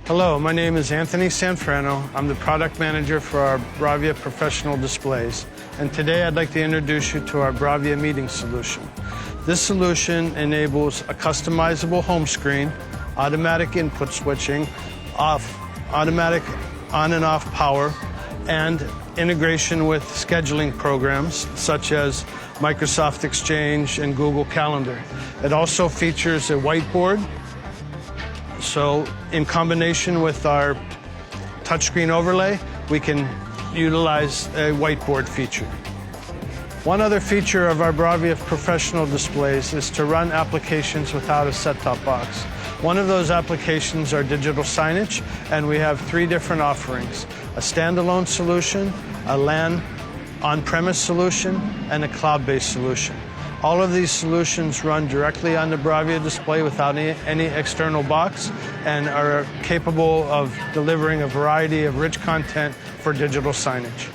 Hello, my name is Anthony Sanfrano. I'm the product manager for our BRAVIA professional displays. And today I'd like to introduce you to our BRAVIA meeting solution. This solution enables a customizable home screen, automatic input switching, automatic on and off power, and integration with scheduling programs such as Microsoft Exchange and Google Calendar. It also features a whiteboard. So in combination with our touchscreen overlay, we can utilize a whiteboard feature. One other feature of our BRAVIA professional displays is to run applications without a set-top box. One of those applications are digital signage, and we have 3 different offerings: a standalone solution, a LAN on-premise solution, and a cloud-based solution. All of these solutions run directly on the BRAVIA display without any external box and are capable of delivering a variety of rich content for digital signage.